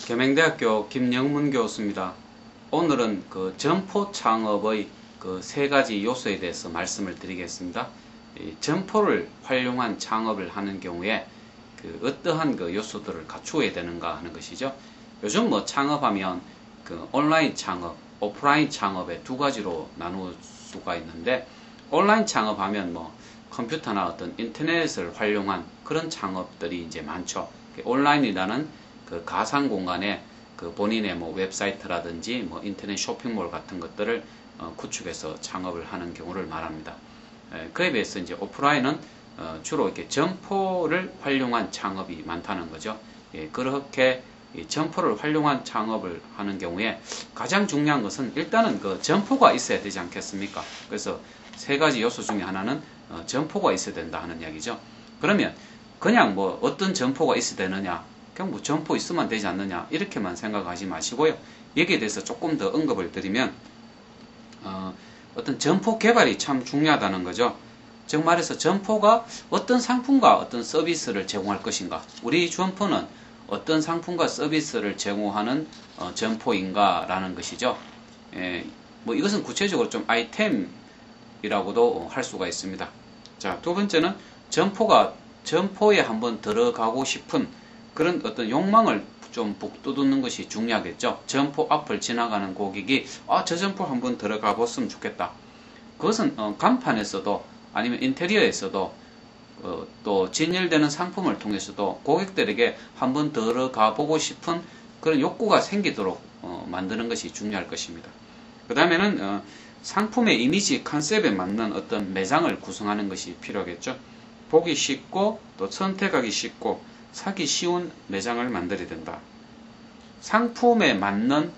계명대학교 김영문 교수입니다. 오늘은 그 점포 창업의 그 세 가지 요소에 대해서 말씀을 드리겠습니다. 이 점포를 활용한 창업을 하는 경우에 그 어떠한 그 요소들을 갖추어야 되는가 하는 것이죠. 요즘 뭐 창업하면 그 온라인 창업, 오프라인 창업의 두 가지로 나눌 수가 있는데, 온라인 창업하면 뭐 컴퓨터나 어떤 인터넷을 활용한 그런 창업들이 이제 많죠. 온라인이라는 그 가상 공간에 그 본인의 뭐 웹사이트라든지 뭐 인터넷 쇼핑몰 같은 것들을 구축해서 창업을 하는 경우를 말합니다. 그에 비해서 이제 오프라인은 주로 이렇게 점포를 활용한 창업이 많다는 거죠. 그렇게 점포를 활용한 창업을 하는 경우에 가장 중요한 것은 일단은 그 점포가 있어야 되지 않겠습니까? 그래서 세 가지 요소 중에 하나는 점포가 있어야 된다 하는 이야기죠. 그러면 그냥 뭐 어떤 점포가 있어야 되느냐, 그냥 뭐 점포 있으면 되지 않느냐, 이렇게만 생각하지 마시고요. 여기에 대해서 조금 더 언급을 드리면 어떤 점포 개발이 참 중요하다는 거죠. 즉 말해서 점포가 어떤 상품과 어떤 서비스를 제공할 것인가, 우리 점포는 어떤 상품과 서비스를 제공하는 점포인가 라는 것이죠. 뭐 이것은 구체적으로 좀 아이템이라고도 할 수가 있습니다. 자, 두 번째는 점포에 한번 들어가고 싶은 그런 어떤 욕망을 좀 북돋우는 것이 중요하겠죠. 점포 앞을 지나가는 고객이 저 점포 한번 들어가 봤으면 좋겠다. 그것은 간판에서도 아니면 인테리어에서도 또 진열되는 상품을 통해서도 고객들에게 한번 들어가 보고 싶은 그런 욕구가 생기도록 만드는 것이 중요할 것입니다. 그 다음에는 상품의 이미지 컨셉에 맞는 어떤 매장을 구성하는 것이 필요하겠죠. 보기 쉽고 또 선택하기 쉽고 사기 쉬운 매장을 만들어야 된다. 상품에 맞는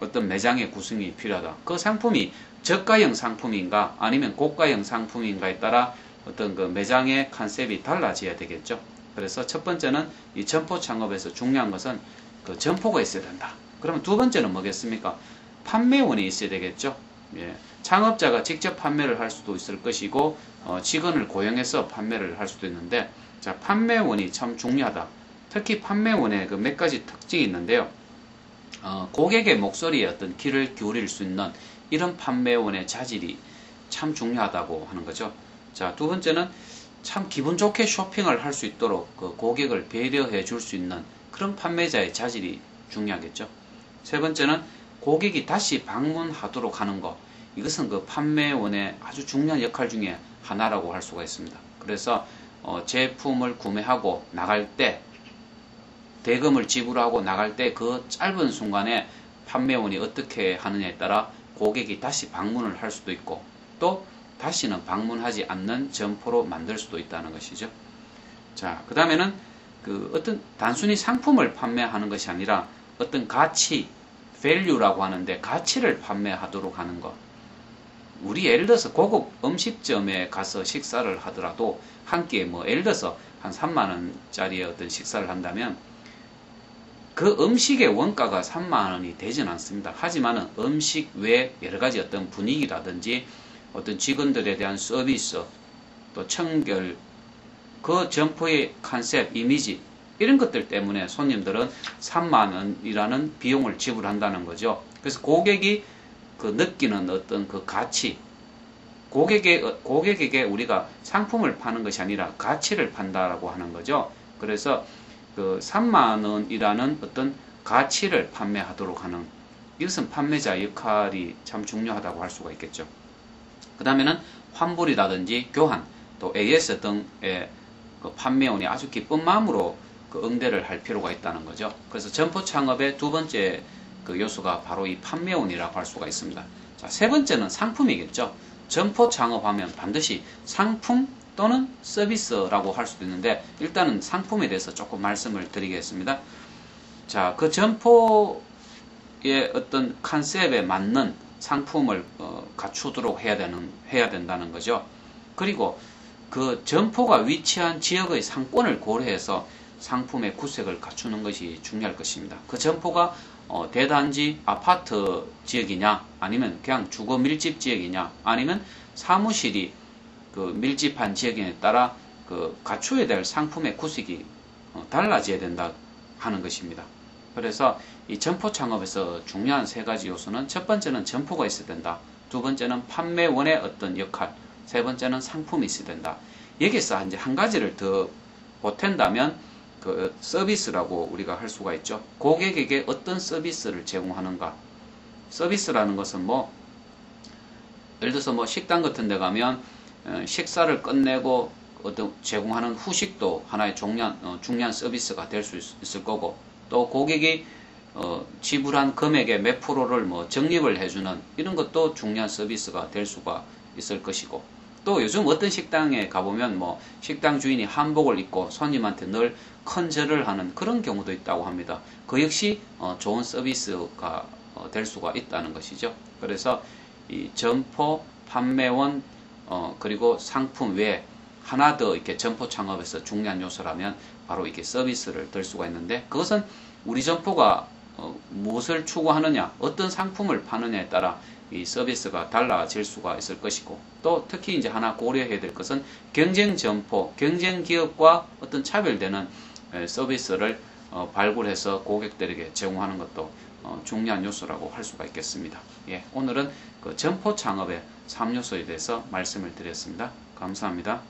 어떤 매장의 구성이 필요하다. 그 상품이 저가형 상품인가 아니면 고가형 상품인가에 따라 어떤 그 매장의 컨셉이 달라져야 되겠죠. 그래서 첫 번째는 이 점포 창업에서 중요한 것은 그 점포가 있어야 된다. 그러면 두 번째는 뭐겠습니까? 판매원이 있어야 되겠죠. 창업자가 직접 판매를 할 수도 있을 것이고 직원을 고용해서 판매를 할 수도 있는데, 자, 판매원이 참 중요하다. 특히 판매원의 그 몇 가지 특징이 있는데요. 고객의 목소리에 어떤 귀를 기울일 수 있는 이런 판매원의 자질이 참 중요하다고 하는 거죠. 자, 두 번째는 참 기분 좋게 쇼핑을 할 수 있도록 그 고객을 배려해 줄 수 있는 그런 판매자의 자질이 중요하겠죠. 세 번째는 고객이 다시 방문하도록 하는 것. 이것은 그 판매원의 아주 중요한 역할 중에 하나라고 할 수가 있습니다. 그래서 제품을 구매하고 나갈 때, 대금을 지불하고 나갈 때 그 짧은 순간에 판매원이 어떻게 하느냐에 따라 고객이 다시 방문을 할 수도 있고, 또 다시는 방문하지 않는 점포로 만들 수도 있다는 것이죠. 자, 그 다음에는 그 어떤 단순히 상품을 판매하는 것이 아니라 어떤 가치, value라고 하는데 가치를 판매하도록 하는 것. 우리 예를 들어서 고급 음식점에 가서 식사를 하더라도 한 끼에 뭐 예를 들어서 한 3만 원짜리의 어떤 식사를 한다면 그 음식의 원가가 3만 원이 되진 않습니다. 하지만 음식 외에 여러 가지 어떤 분위기라든지 어떤 직원들에 대한 서비스, 또 청결, 그 점포의 컨셉, 이미지, 이런 것들 때문에 손님들은 3만 원이라는 비용을 지불한다는 거죠. 그래서 고객이 그 느끼는 어떤 그 가치, 고객에게 우리가 상품을 파는 것이 아니라 가치를 판다라고 하는 거죠. 그래서 그 3만 원이라는 어떤 가치를 판매하도록 하는, 이것은 판매자 역할이 참 중요하다고 할 수가 있겠죠. 그 다음에는 환불이라든지 교환, 또 AS 등의 그 판매원이 아주 기쁜 마음으로 그 응대를 할 필요가 있다는 거죠. 그래서 점포 창업의 두 번째 그 요소가 바로 이 판매원이라고 할 수가 있습니다. 자, 세 번째는 상품이겠죠. 점포 창업하면 반드시 상품 또는 서비스라고 할 수도 있는데, 일단은 상품에 대해서 조금 말씀을 드리겠습니다. 자, 그 점포의 어떤 컨셉에 맞는 상품을 갖추도록 해야 된다는 거죠. 그리고 그 점포가 위치한 지역의 상권을 고려해서 상품의 구색을 갖추는 것이 중요할 것입니다. 그 점포가 대단지 아파트 지역이냐, 아니면 그냥 주거 밀집 지역이냐, 아니면 사무실이 그 밀집한 지역에 따라 그 갖춰야 될 상품의 구색이 달라져야 된다 하는 것입니다. 그래서 이 점포 창업에서 중요한 세 가지 요소는 첫 번째는 점포가 있어야 된다. 두 번째는 판매원의 어떤 역할, 세 번째는 상품이 있어야 된다. 여기서 이제 한 가지를 더 보탠다면 그 서비스라고 우리가 할 수가 있죠. 고객에게 어떤 서비스를 제공하는가. 서비스라는 것은 뭐 예를 들어서 뭐 식당 같은 데 가면 식사를 끝내고 어떤 제공하는 후식도 하나의 중요한 서비스가 될 수 있을 거고, 또 고객이 지불한 금액의 몇 프로를 뭐 적립을 해주는 이런 것도 중요한 서비스가 될 수가 있을 것이고, 또 요즘 어떤 식당에 가보면 뭐 식당 주인이 한복을 입고 손님한테 늘 컨절을 하는 그런 경우도 있다고 합니다. 그 역시 좋은 서비스가 될 수가 있다는 것이죠. 그래서 이 점포, 판매원, 그리고 상품 외에 하나 더 이렇게 점포 창업에서 중요한 요소라면 바로 이렇게 서비스를 들 수가 있는데, 그것은 우리 점포가 무엇을 추구하느냐, 어떤 상품을 파느냐에 따라 이 서비스가 달라질 수가 있을 것이고, 또 특히 이제 하나 고려해야 될 것은 경쟁 점포, 경쟁 기업과 어떤 차별되는 서비스를 발굴해서 고객들에게 제공하는 것도 중요한 요소라고 할 수가 있겠습니다. 예, 오늘은 그 점포 창업의 3요소에 대해서 말씀을 드렸습니다. 감사합니다.